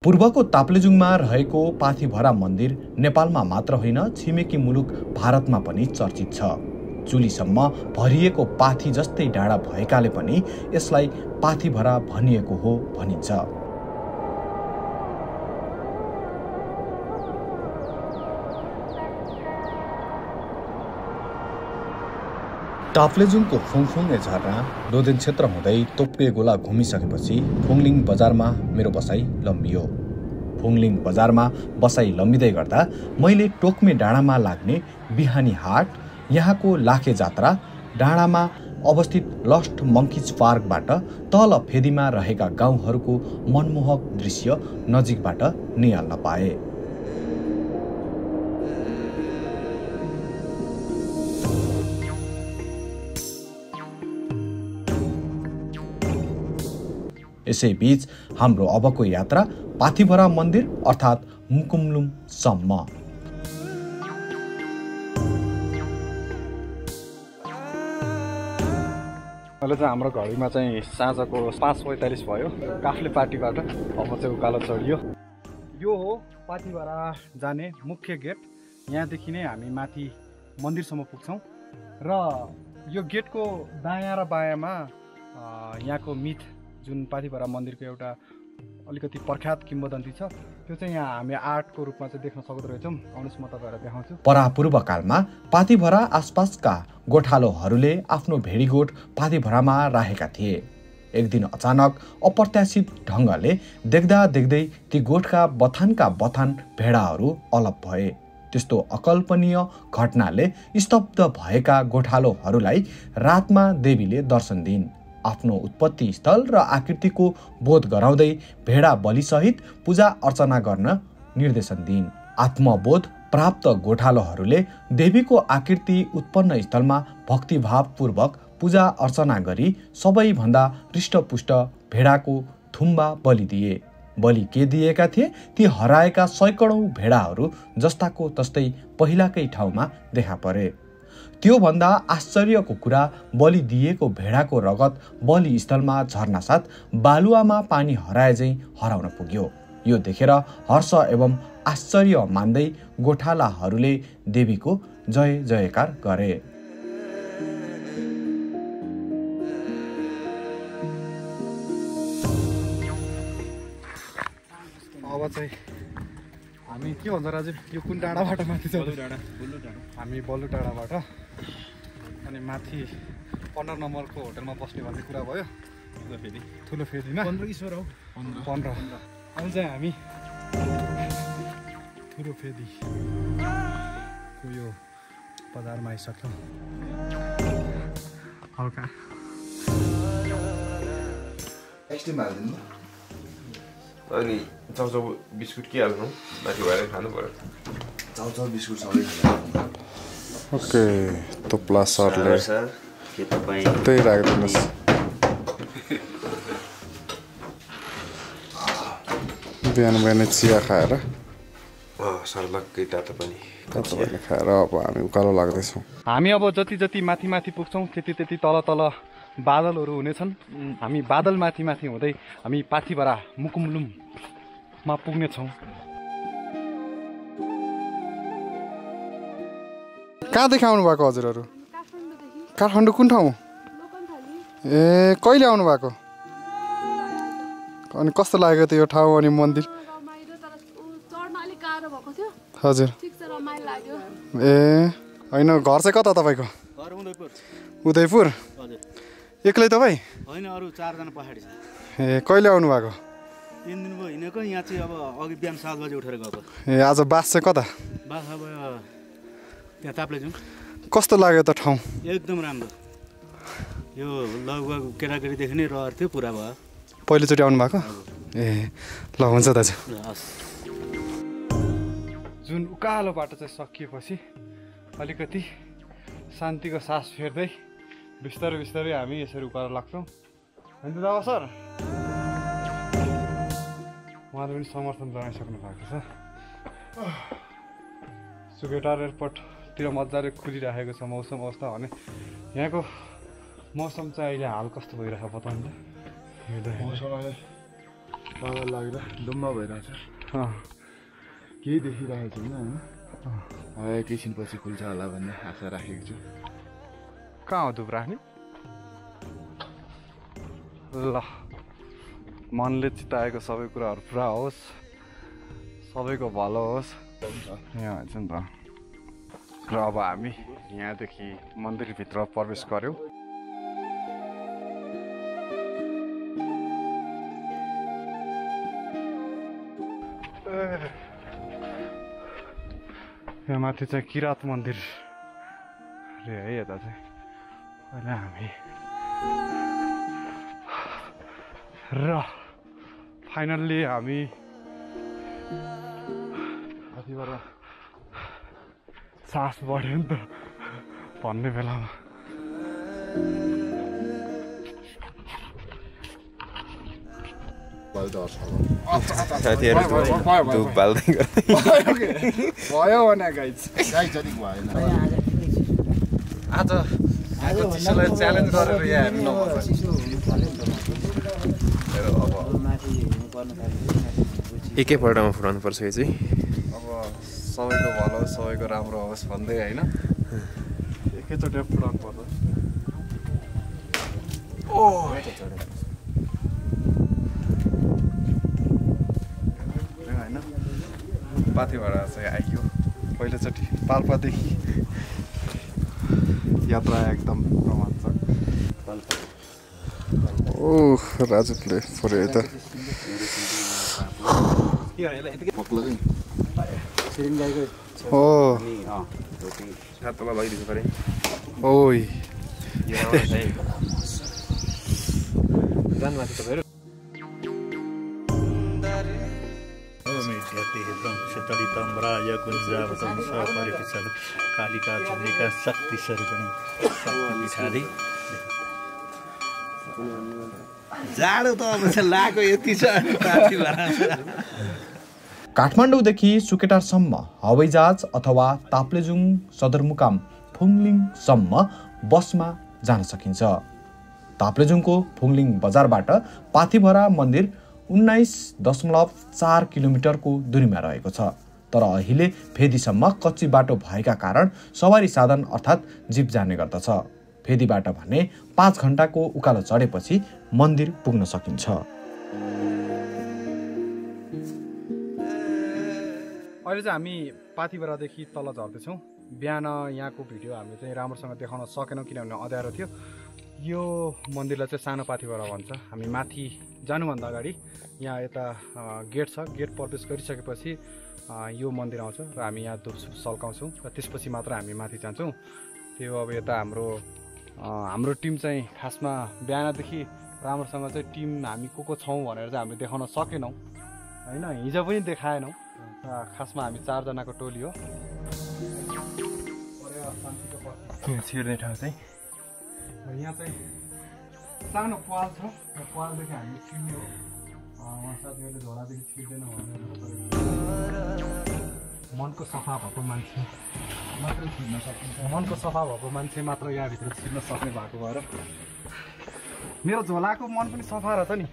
पूर्वको ताप्लेजुङमा रहेको पाथिभरा मन्दिर नेपालमा मात्र होइन छिमेकी मुलुक भारतमा पनि चर्चित छ। चुलीसम्म भरिएको पाथी जस्तै डाँडा भएकाले पनि यसलाई पाथिभरा भनिएको हो भनिन्छ। ताप्लेजुङको फुङफुङे झरना लोदेन क्षेत्र हुँदै तोप्के गोला घुमिसकेपछि फुङलिङ बजारमा मेरो बसाई लम्बियो। फुङलिङ बजारमा बसाई लम्बिँदै गर्दा मैले टोक्मे डाँडामा लाग्ने बिहानी हाट, यहाँको लाखे जात्रा, डाँडामा अवस्थित लस्ट मङ्किज पार्कबाट तल फेदीमा रहेका गाउँहरूको मनमोहक दृश्य नजिकबाट निहाल्न पाए। यसैबीच हाम्रो अबको यात्रा पाथिभरा मन्दिर अर्थात् मुकुमलुङसम्म। अहिले चाहिँ हाम्रो घडीमा चाहिँ साँझको 5:45 भयो। काफ्ले पार्टीबाट अब चाहिँ उकालो चढियो। यो हो पाथिभरा जाने मुख्य गेट। यहाँदेखि नै हामी माथि मन्दिरसम्म पुग्छौँ र यो गेटको दायाँ र बायाँमा यहाँको मिथ जुन पाथिभरा मन्दिरको एउटा अलिकति प्रख्यात किम्वदन्ती छ त्यो चाहिँ यहाँ हामी आर्टको रूपमा चाहिँ देख्न सक्दो रहेछौँ। आउनुहोस् म तपाईँहरूलाई देखाउँछु। परापूर्व कालमा पाथिभरा आसपासका गोठालोहरूले आफ्नो भेडीगोठ पाथिभरामा राखेका थिए। एक दिन अचानक अप्रत्याशित ढङ्गले देख्दा देख्दै ती गोठका बथानका बथान भेडाहरू अलप भए। त्यस्तो अकल्पनीय घटनाले स्तब्ध भएका गोठालोहरूलाई रातमा देवीले दर्शन दिइन्। आफ्नो उत्पत्ति स्थल र आकृतिको बोध गराउँदै भेडा बलिसहित पूजा अर्चना गर्न निर्देशन दिइन्। आत्मबोध प्राप्त गोठालोहरूले देवीको आकृति उत्पन्न स्थलमा भक्तिभावपूर्वक पूजा अर्चना गरी सबैभन्दा हृष्टपुष्ट भेडाको थुम्बा बलि दिए। बलि के दिएका थिए? ती हराएका सैकडौं भेडाहरू जस्ताको तस्तै पहिलाकै ठाउँमा देखा परे। त्यो भन्दा आश्चर्यको कुरा बलि दिएको भेडाको रगत बलि स्थलमा झर्नासाथ बालुवामा पानी हराए झैं हराउन पुग्यो। यो देखेर हर्ष एवं आश्चर्य मान्दै गोठालाहरूले देवीको जय जयकार गरे। अब चाहिँ हामी के भन्छ राजु, यो कुन डाँडाबाट माथि छ? हामी बल्लु डाँडाबाट अनि माथि 15 नम्बरको होटलमा बस्ने भन्ने कुरा भयो। ठुलो फेदीमा 15 ईश्वर हो 15 अनि चाहिँ हामी ठुलो फेदीको यो बजारमा आइसक्यौँ। हल्का अनि चाउचाउ बिस्कुट के हाल्नु माथि भएर खानु पर्यो। चाउचाउ बिस्कुट सबै खानु। ओके तोप्ला सरले के तपाईँ त्यही राखिदिनुहोस्। बिहान बिहान चिया खाएर सर्लक्कै तातो पानी खाएर अब हामी उकालो लाग्दैछौँ। हामी अब जति जति माथि माथि पुग्छौँ त्यति त्यति तल तल बादलहरू हुनेछन्। हामी बादल माथि माथि हुँदै हामी पाथिभरा मुकुमलुङमा पुग्नेछौँ। कहाँदेखि आउनु भएको हजुरहरू? काठमाडौँ कुन ठाउँ? ए कहिले आउनु भएको? अनि कस्तो लाग्यो त यो ठाउँ अनि मन्दिर? हजुर ए होइन, घर चाहिँ कता तपाईँको? उदयपुर। एक्लै तपाईँ? होइन, अरू 4 जना पहाडी छ। ए कहिले आउनु भएको? 3 दिन भयो हिँडेको। यहाँ चाहिँ अब अघि बिहान 7 बजे उठेर गएको। ए आज बास चाहिँ कता? बास अब त्यहाँ ताप्लेजुङ। कस्तो लाग्यो त ठाउँ? एकदम राम्रो। यो लगभग केटाकेटीदेखि नै रहर थियो, पुरा भयो। पहिलोचोटि आउनु भएको? ए ल हुन्छ दाजु। जुन उकालो बाटो चाहिँ सकिएपछि अलिकति शान्तिको सास फेर्दै बिस्तारै बिस्तारै हामी यसरी उकालो लाग्छौँ। होइन दावा सर, उहाँले पनि समर्थन जनाइसक्नु भएको छ। सुकेटार एयरपोर्टतिर मजाले खुलिरहेको छ मौसम अवस्था। भने यहाँको मौसम चाहिँ अहिले हाल कस्तो भइरहेको बताउनु त? बाबा लागेर दुम्बा भइरहेछ केही देखिरहेको छैन होइन एकैछिनपछि खुल्छ होला भन्ने आशा राखेको छु कहाँ हो धुप राख्ने ल मनले चिताएको सबै कुराहरू पुरा होस् सबैको भलो होस् यहाँ हुन्छ नि त र अब हामी यहाँदेखि मन्दिरभित्र प्रवेश गऱ्यौँ यहाँ माथि चाहिँ किरात मन्दिर रे है यता चाहिँ पहिला हामी र फाइनल्ली हामी कतिबाट सास बढ्यो नि त भन्ने बेलामा भयो भने गाइज अलिक भएन आज चिसोलाई च्यालेन्ज गरेर यहाँ हेर्नु एकैपल्टमा फुटाउनु पर्छ यो चाहिँ अब सबैको भलो होस् सबैको राम्रो होस् भन्दै होइन एकैचोटि फुटाउनु पर्छ होइन पाथिभाडा चाहिँ आइयो पहिलोचोटि पाल्पादेखि यात्रा एकदम रोमाञ्चक ओह राजुले फोरे त हो हातमा लगिदिनु पऱ्यो ओइ जानुभएको तपाईँहरू शीतलितम्राय गुञ्जावतं सपरिपिशल कालिका चण्डिका शक्ति स्वरूपिणी शक्ति पिछाडि जाडो त अब चाहिँ लाको यति छ काठमाडौँदेखि सुकेटारसम्म हवाईजहाज अथवा ताप्लेजुङ सदरमुकाम फुङलिङसम्म बसमा जान सकिन्छ। ताप्लेजुङको फुङलिङ बजारबाट पाथिभरा मन्दिर 19.4 किलोमिटरको दूरीमा रहेको छ। तर अहिले फेदीसम्म कच्ची बाटो भएका कारण सवारी साधन अर्थात् जीप जाने गर्दछ। फेदीबाट भने 5 घण्टाको उकालो चढेपछि मन्दिर पुग्न सकिन्छ। अहिले चाहिँ हामी पाथिभरादेखि तल झर्दैछौँ। बिहान यहाँको भिडियो हामीले चाहिँ राम्रोसँग देखाउन सकेनौँ किनभने अँध्यारो थियो। यो मन्दिरलाई चाहिँ सानो पाथिभरा भन्छ। हामी माथि जानुभन्दा अगाडि यहाँ यता गेट छ। गेट प्रवेश गरिसकेपछि यो मन्दिर आउँछ र हामी यहाँ धुप सल्काउँछौँ र त्यसपछि मात्र हामी माथि जान्छौँ। त्यो अब यता हाम्रो टिम चाहिँ खासमा बिहानदेखि राम्रोसँग चाहिँ टिम हामी को छौँ भनेर चाहिँ हामीले देखाउन सकेनौँ होइन। हिजो पनि देखाएनौँ। खासमा हामी 4 जनाको टोली हो। छिर्ने ठाउँ चाहिँ यहाँ चाहिँ सानो पाल छ। पालदेखि हामी छिर्ने हो। उहाँ साथीहरूले झोलादेखि छिर्दैन भनेर मनको सफा भएको मान्छे मात्रै छिर्न सकिन्छ। मनको सफा भएको मान्छे मात्र यहाँभित्र छिर्न सक्ने भएको भएर मेरो झोलाको मन पनि सफा रहेछ नि।